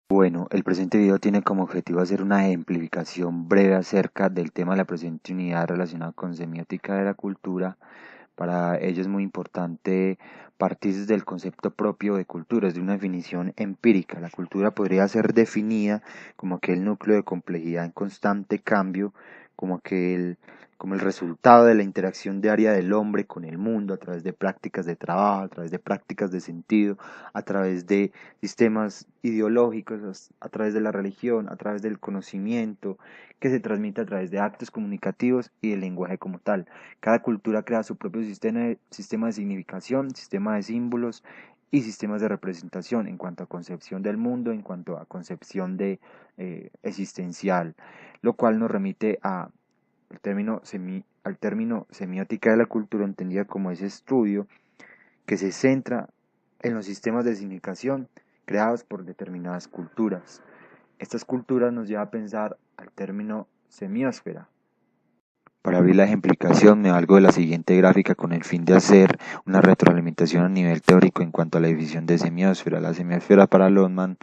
Bueno, el presente video tiene como objetivo hacer una ejemplificación breve acerca del tema de la presente unidad relacionada con semiótica de la cultura. Para ello es muy importante partir desde el concepto propio de cultura, es de una definición empírica. La cultura podría ser definida como aquel núcleo de complejidad en constante cambio, como como el resultado de la interacción diaria del hombre con el mundo a través de prácticas de trabajo, a través de prácticas de sentido, a través de sistemas ideológicos, a través de la religión, a través del conocimiento, que se transmite a través de actos comunicativos y del lenguaje como tal. Cada cultura crea su propio sistema de significación, sistema de símbolos y sistemas de representación en cuanto a concepción del mundo, en cuanto a concepción de existencial, lo cual nos remite al término semiótica de la cultura, entendida como ese estudio que se centra en los sistemas de significación creados por determinadas culturas. Estas culturas nos llevan a pensar al término semiósfera. Para abrir la ejemplificación me valgo de la siguiente gráfica con el fin de hacer una retroalimentación a nivel teórico en cuanto a la definición de semiósfera. La semiósfera para Lotman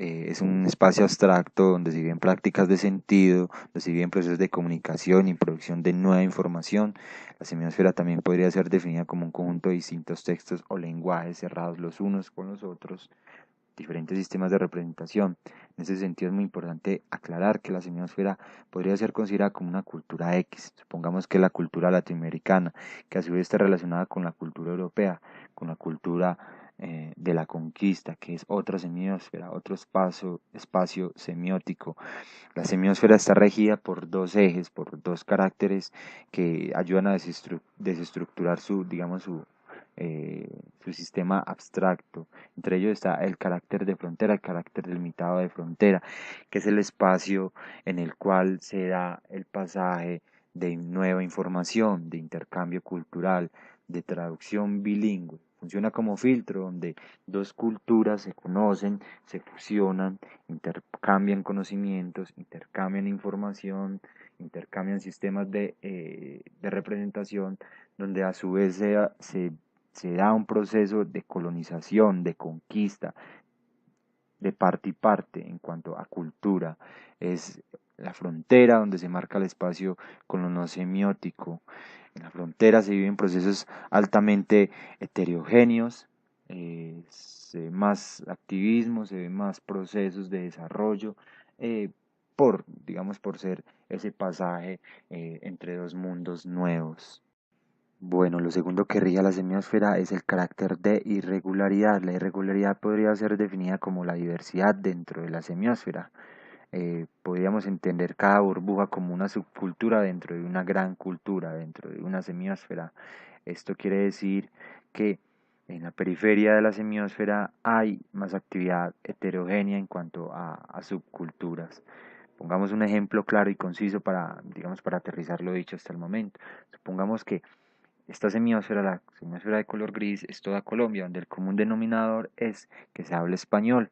es un espacio abstracto donde se viven prácticas de sentido, donde se viven procesos de comunicación y producción de nueva información. La semiósfera también podría ser definida como un conjunto de distintos textos o lenguajes cerrados los unos con los otros, diferentes sistemas de representación. En ese sentido es muy importante aclarar que la semiosfera podría ser considerada como una cultura X. Supongamos que la cultura latinoamericana, que a su vez está relacionada con la cultura europea, con la cultura de la conquista, que es otra semiosfera, otro espacio semiótico. La semiosfera está regida por dos ejes, por dos caracteres que ayudan a desestructurar eh, su sistema abstracto. Entre ellos está el carácter de frontera, el carácter delimitado de frontera, que es el espacio en el cual se da el pasaje de nueva información, de intercambio cultural, de traducción bilingüe. Funciona como filtro donde dos culturas se conocen, se fusionan, intercambian conocimientos, intercambian información, intercambian sistemas de representación, donde a su vez se da un proceso de colonización, de conquista, de parte y parte en cuanto a cultura. Es la frontera donde se marca el espacio con lo no semiótico. En la frontera se viven procesos altamente heterogéneos, se ve más activismo, se ven más procesos de desarrollo, digamos, por ser ese pasaje entre dos mundos nuevos. Bueno, lo segundo que rige a la semiosfera es el carácter de irregularidad. La irregularidad podría ser definida como la diversidad dentro de la semiosfera. Podríamos entender cada burbuja como una subcultura dentro de una gran cultura, dentro de una semiosfera. Esto quiere decir que en la periferia de la semiosfera hay más actividad heterogénea en cuanto a subculturas. Pongamos un ejemplo claro y conciso para, digamos, para aterrizar lo dicho hasta el momento. Supongamos que esta semiosfera, la semiosfera de color gris, es toda Colombia, donde el común denominador es que se habla español.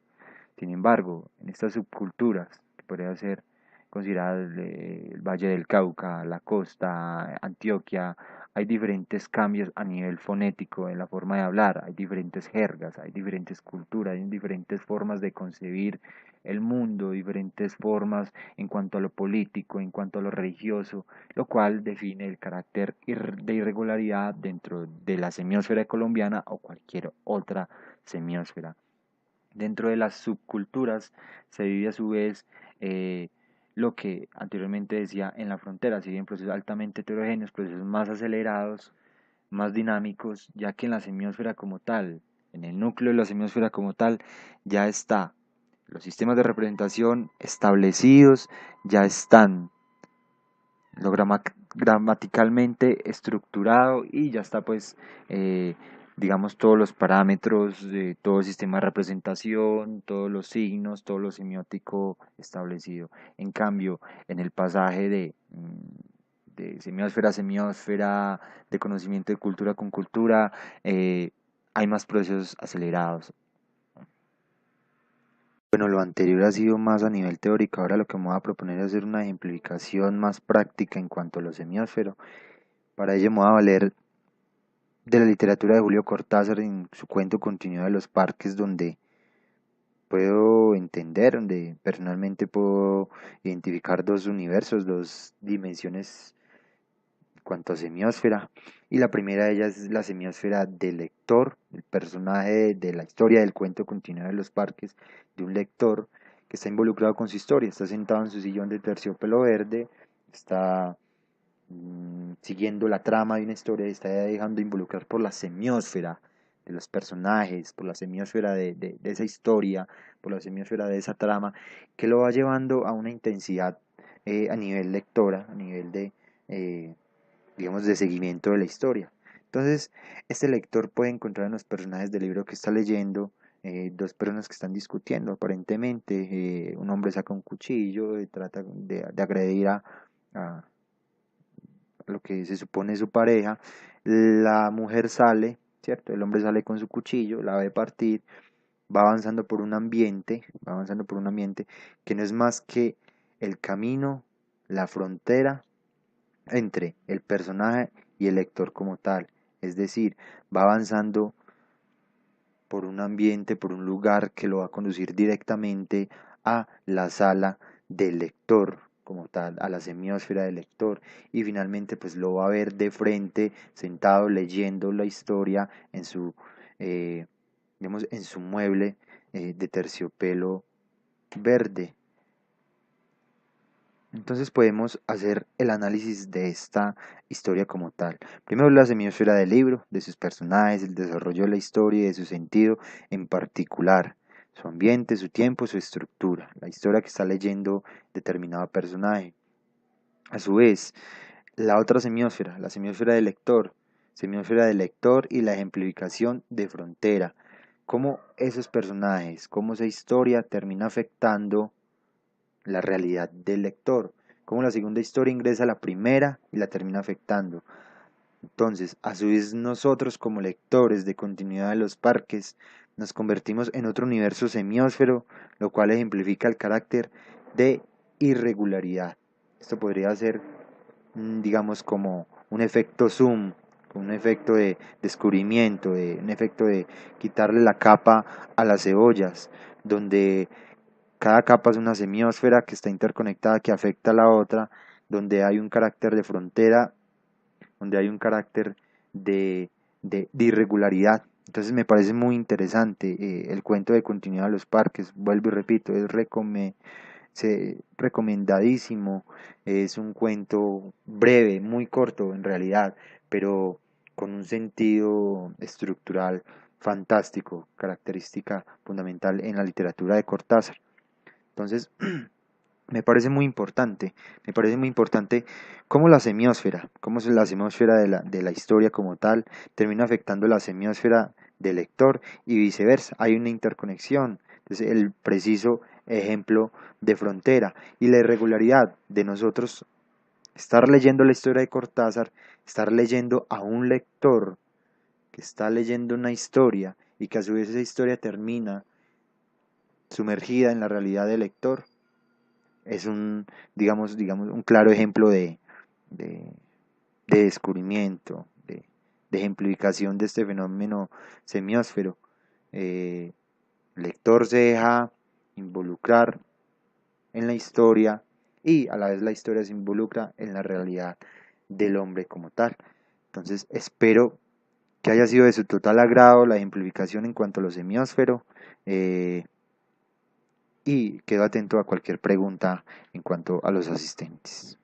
Sin embargo, en estas subculturas, que podría ser considerada el Valle del Cauca, la costa, Antioquia, hay diferentes cambios a nivel fonético en la forma de hablar, hay diferentes jergas, hay diferentes culturas, hay diferentes formas de concebir el mundo, diferentes formas en cuanto a lo político, en cuanto a lo religioso, lo cual define el carácter de irregularidad dentro de la semiosfera colombiana o cualquier otra semiosfera. Dentro de las subculturas se vive a su vez lo que anteriormente decía en la frontera, se viven procesos altamente heterogéneos, procesos más acelerados, más dinámicos, ya que en la semiosfera como tal, en el núcleo de la semiosfera como tal, ya está los sistemas de representación establecidos, ya están lo gramaticalmente estructurado y ya está pues digamos todos los parámetros de todo el sistema de representación, todos los signos, todo lo semiótico establecido. En cambio, en el pasaje de semiosfera a semiosfera, de conocimiento de cultura con cultura, hay más procesos acelerados. Bueno, lo anterior ha sido más a nivel teórico, ahora lo que me voy a proponer es hacer una ejemplificación más práctica en cuanto a los semiósferos. Para ello me voy a valer de la literatura de Julio Cortázar en su cuento Continuidad de los Parques, donde puedo entender, donde personalmente puedo identificar dos universos, dos dimensiones en cuanto a semiósfera. Y la primera de ellas es la semiósfera del lector, el personaje de la historia del cuento continuado de los parques, de un lector que está involucrado con su historia, está sentado en su sillón de terciopelo verde, está siguiendo la trama de una historia y está dejando involucrar por la semiósfera de los personajes, por la semiósfera de esa historia, por la semiósfera de esa trama, que lo va llevando a una intensidad a nivel lectora, a nivel eh, digamos, de seguimiento de la historia. Entonces, este lector puede encontrar en los personajes del libro que está leyendo dos personas que están discutiendo, aparentemente. Un hombre saca un cuchillo y trata de agredir a lo que se supone es su pareja. La mujer sale, ¿cierto? El hombre sale con su cuchillo, la ve partir, va avanzando por un ambiente que no es más que el camino, la frontera entre el personaje y el lector como tal. Es decir, va avanzando por un ambiente, por un lugar que lo va a conducir directamente a la sala del lector como tal, a la semiósfera del lector, y finalmente pues lo va a ver de frente, sentado leyendo la historia en su, eh, digamos, en su mueble de terciopelo verde. Entonces podemos hacer el análisis de esta historia como tal. Primero la semiosfera del libro, de sus personajes, el desarrollo de la historia y de su sentido en particular, su ambiente, su tiempo, su estructura, la historia que está leyendo determinado personaje. A su vez, la otra semiosfera, la semiosfera del lector y la ejemplificación de frontera, cómo esos personajes, cómo esa historia termina afectando la realidad del lector, cómo la segunda historia ingresa a la primera y la termina afectando. Entonces, a su vez nosotros como lectores de continuidad de los parques nos convertimos en otro universo semiósfero, lo cual ejemplifica el carácter de irregularidad. Esto podría ser, digamos, como un efecto zoom, un efecto de descubrimiento, un efecto de quitarle la capa a las cebollas, donde cada capa es una semiósfera que está interconectada, que afecta a la otra, donde hay un carácter de frontera, donde hay un carácter de irregularidad. Entonces me parece muy interesante el cuento de continuidad de los parques. Vuelvo y repito, recomendadísimo. Es un cuento breve, muy corto en realidad, pero con un sentido estructural fantástico, característica fundamental en la literatura de Cortázar. Entonces, me parece muy importante cómo la semiósfera, cómo es la semiósfera de la historia como tal, termina afectando la semiósfera del lector y viceversa. Hay una interconexión. Entonces, el preciso ejemplo de frontera y la irregularidad de nosotros estar leyendo la historia de Cortázar, estar leyendo a un lector que está leyendo una historia y que a su vez esa historia termina sumergida en la realidad del lector es digamos, un claro ejemplo de, de descubrimiento, de ejemplificación de este fenómeno semiósfero. El lector se deja involucrar en la historia y a la vez la historia se involucra en la realidad del hombre como tal. Entonces espero que haya sido de su total agrado la ejemplificación en cuanto a lo semiósfero. Y quedo atento a cualquier pregunta en cuanto a los asistentes.